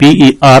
PER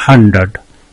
100,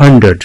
100,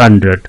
100।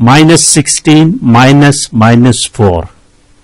-16 -4।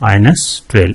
-12।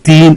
3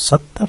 70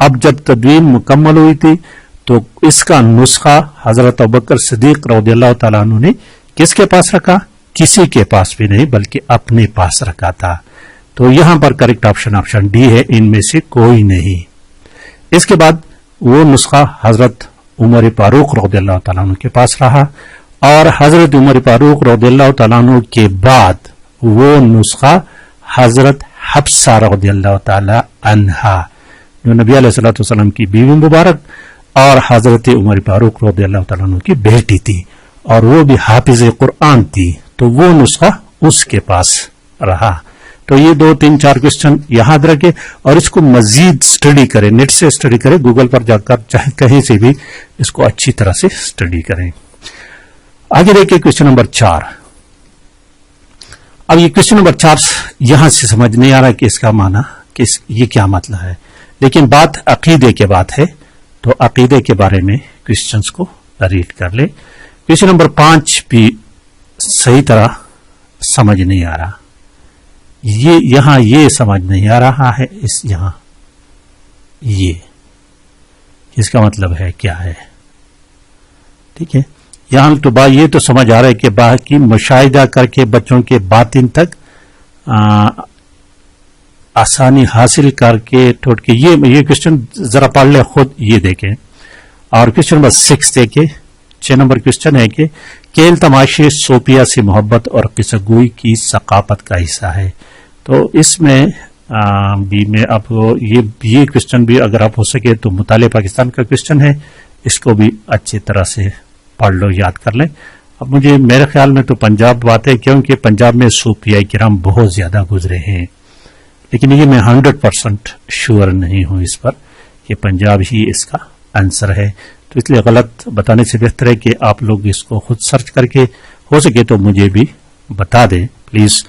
اب جب تدوین مکمل ہوئی تھی تو اس کا نسخہ حضرت ابوبکر صدیق رضی اللہ تعالیٰ عنہ نے کس کے پاس رکھا؟ کسی کے پاس بھی نہیں بلکہ اپنے پاس رکھا تھا. تو یہاں پر کریکٹ آپشن ڈی ہے، ان میں سے کوئی نہیں. اس کے بعد وہ نسخہ حضرت عمر فاروق رضی اللہ تعالیٰ عنہ کے پاس رہا، اور حضرت عمر فاروق رضی اللہ تعالیٰ عنہ کے بعد وہ نسخہ حضرت حفصہ رضی اللہ تعالی عنہا جو نبی علیہ الصلوۃ والسلام کی بیوی مبارک اور حضرت عمر فاروق رضی اللہ تعالیٰ عنہ کی بیٹی تھی، اور وہ بھی حافظ قرآن تھی، تو وہ نسخہ اس کے پاس رہا. تو یہ 2 3 4 کوشچن یاد رکھے اور اس کو مزید سٹڈی کریں، نیٹ سے سٹڈی کریں، گوگل پر جا کر چاہے کہیں سے بھی اس کو اچھی طرح سے سٹڈی کریں. آگے دیکھیں کوشچن نمبر 4. اب یہ کوشچن نمبر 4 یہاں سے سمجھ نہیں آ رہا کہ اس کا معنی کہ یہ کیا مطلب ہے، لیکن بات عقیدے کے بات ہے تو عقیدے کے بارے میں کوشچنز کو ریڈ کر لیں. کوشچن نمبر 5 بھی صحیح طرح سمجھ نہیں آ رہا، یہ یہاں یہ سمجھ نہیں آ رہا ہے، اس یہاں یہ اس کا مطلب ہے کیا ہے. ٹھیک ہے، یہاں تو یہ تو سمجھ آ رہا ہے کہ باقی مشاہدہ کر کے بچوں کے باطن تک آسانی حاصل کر کے ٹوٹ کے یہ کوشچن ذرا پڑھ لیں خود، یہ دیکھیں. اور کوشچن نمبر 6 دیکھیں. 6 نمبر کوشچن ہے کہ کھیل تماشے صوفیہ سے محبت اور قصہ گوئی کی ثقافت کا حصہ ہے. تو اس میں بھی میں آپ یہ کوشچن بھی اگر آپ ہو سکے تو مطالعہ پاکستان کا کوشچن ہے، اس کو بھی اچھی طرح سے پڑھ لو، یاد کر لیں. اب مجھے میرے خیال میں تو پنجاب بات ہے، کیونکہ پنجاب میں صوفیہ کرام بہت زیادہ گزرے ہیں، لیکن یہ میں 100% شور نہیں ہوں اس پر کہ پنجاب ہی اس کا آنسر ہے. تو اس لیے غلط بتانے سے بہتر ہے کہ آپ لوگ اس کو خود سرچ کر کے ہو سکے تو مجھے بھی بتا دیں پلیز.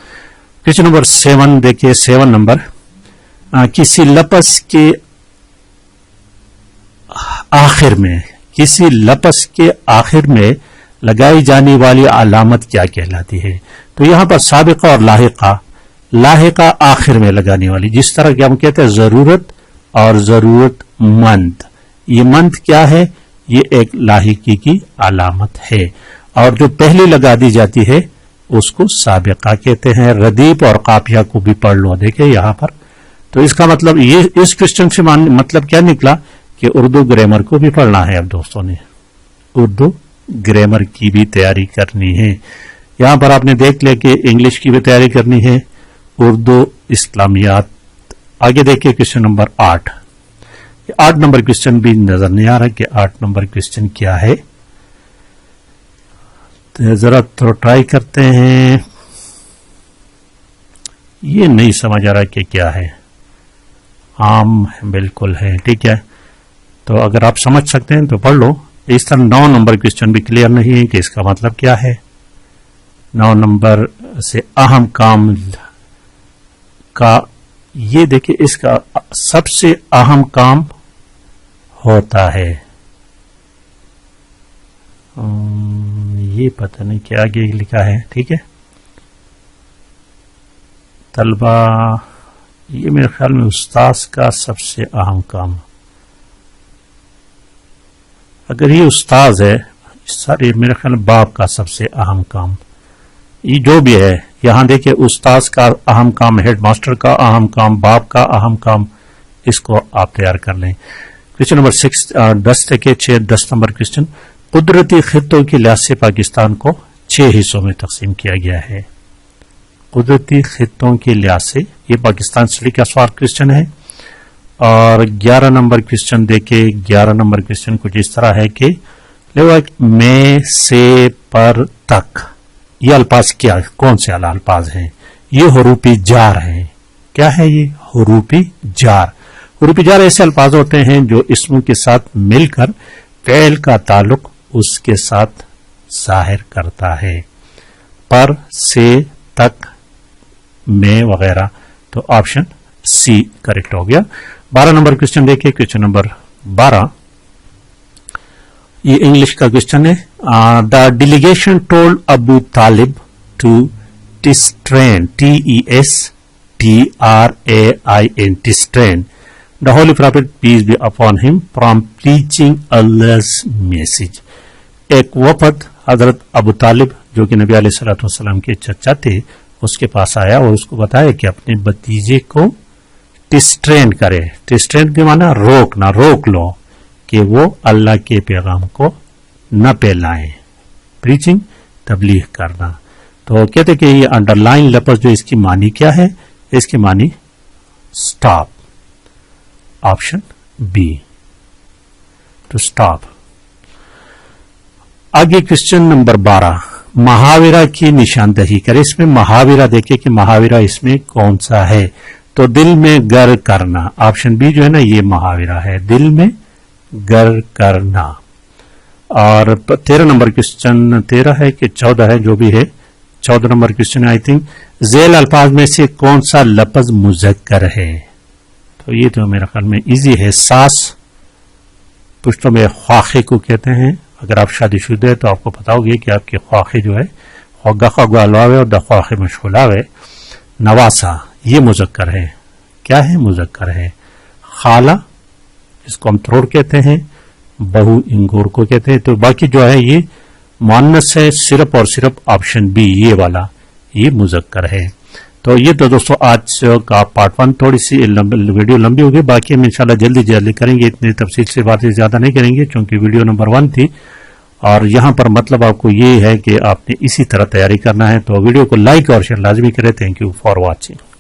کوشچن نمبر 7 دیکھیے. 7 نمبر کسی لفظ کے آخر میں لگائی جانے والی علامت کیا کہلاتی ہے؟ تو یہاں پر سابقہ اور لاحقہ آخر میں لگانے والی، جس طرح کہ ہم کہتے ہیں ضرورت اور ضرورت مند. یہ مند کیا ہے؟ یہ ایک لاحقی کی علامت ہے، اور جو پہلے لگا دی جاتی ہے اس کو سابقہ کہتے ہیں. ردیف اور قافیہ کو بھی پڑھ لو، دیکھیں یہاں پر. تو اس کا مطلب یہ اس کوشچن سے مطلب کیا نکلا کہ اردو گرامر کو بھی پڑھنا ہے. اب دوستوں نے اردو گرامر کی بھی تیاری کرنی ہے. یہاں پر آپ نے دیکھ لیا کہ انگلش کی بھی تیاری کرنی ہے، اردو اسلامیات. آگے دیکھیں کوشچن نمبر 8. 8 نمبر کوشچن بھی نظر نہیں آ رہا کہ 8 نمبر کوشچن کیا ہے. تو ذرا تو ٹرائی کرتے ہیں. یہ نہیں سمجھ آ رہا کہ کیا ہے. عام بالکل ہے، ٹھیک ہے. تو اگر آپ سمجھ سکتے ہیں تو پڑھ لو. اس طرح 9 نمبر کوشچن بھی کلیئر نہیں ہے کہ اس کا مطلب کیا ہے. 9 نمبر سے اہم کام کا یہ دیکھیں، اس کا سب سے اہم کام ہوتا ہے. یہ پتہ نہیں کیا آگے لکھا ہے. ٹھیک ہے طلبہ، یہ میرے خیال میں استاذ کا سب سے اہم کام. اگر یہ استاذ ہے سارے میرے خیال میں باپ کا سب سے اہم کام، یہ جو بھی ہے. یہاں دیکھیں استاذ کا اہم کام، ہیڈ ماسٹر کا اہم کام، باپ کا اہم کام، اس کو آپ تیار کر لیں. کوشچن نمبر 10 دیکھیں. 10 نمبر کوشچن. قدرتی خطوں کے لحاظ سے پاکستان کو 6 حصوں میں تقسیم کیا گیا ہے. قدرتی خطوں کے لحاظ سے یہ پاکستان اسٹڈی کا سوال کوشچن ہے. اور 11 نمبر کوشچن دیکھیں. 11 نمبر کوشچن کچھ اس طرح ہے کہ میں سے پر تک یہ الفاظ کیا، کون سے الفاظ ہیں؟ یہ حروفی جار ہیں. کیا ہے یہ؟ حروفی جار. حروفی جار ایسے الفاظ ہوتے ہیں جو اسموں کے ساتھ مل کر فعل کا تعلق اس کے ساتھ ظاہر کرتا ہے. پر، سے، تک، میں وغیرہ. تو آپشن سی کریکٹ ہو گیا. 12 نمبر کوشچن دیکھیں. کوشچن نمبر 12 یہ انگلش کا کوشچن ہے. The delegation told Abu Talib to restrain, TESTRAIN restrain the Holy Prophet peace be upon him from preaching Allah's message. ایک وفد حضرت ابو طالب جو کہ نبی علیہ الصلوۃ والسلام کے چچا تھے اس کے پاس آیا اور اس کو بتایا کہ اپنے بھتیجے کو ٹسٹرین کرے. ٹسٹرین کے معنی روک لو کہ وہ اللہ کے پیغام کو نہ پھیلائیں. پریچنگ تبلیغ کرنا. تو کہتے کہ یہ انڈر لائن لفظ جو اس کی معنی کیا ہے؟ اس کی معنی stop. Option B to stop. آگے کوشچن نمبر 12 محاورہ کی نشاندہی کرے. اس میں محاورہ دیکھیں کہ محاورہ اس میں کون سا ہے. تو دل میں گر کرنا. آپشن بی جو ہے نا یہ محاورہ ہے, دل میں گر کرنا. اور 13 نمبر کوشچن 13 ہے کہ 14 ہے جو بھی ہے. 14 نمبر کوشچن آئی تھنک ذیل الفاظ میں سے کون سا لفظ مذکر ہے. تو یہ تو میرا خیال میں ایزی ہے. ساس پشتوں میں خواخے کو کہتے ہیں. اگر آپ شادی شدہ ہے تو آپ کو پتا ہوگی کہ آپ کے خواخے جو ہے خوگا خوگا الواوے اور دخواخے مشغولاوے. نواسا یہ مذکر ہے. کیا ہے؟ مذکر ہے. خالہ جس کو ہم تھروڑ کہتے ہیں, بہو انگور کو کہتے ہیں. تو باقی جو ہے یہ مؤنث ہے صرف اور صرف آپشن بی یہ والا یہ مذکر ہے. تو یہ تو دوستو آج کا پارٹ 1 تھوڑی سی ویڈیو لمبی ہوگی. باقی ہم انشاءاللہ جلدی کریں گے. اتنی تفصیل سے باتیں زیادہ نہیں کریں گے چونکہ ویڈیو نمبر 1 تھی اور یہاں پر مطلب آپ کو یہ ہے کہ آپ نے اسی طرح تیاری کرنا ہے. تو ویڈیو کو لائک اور شیئر لازمی کریں. Thank you for watching.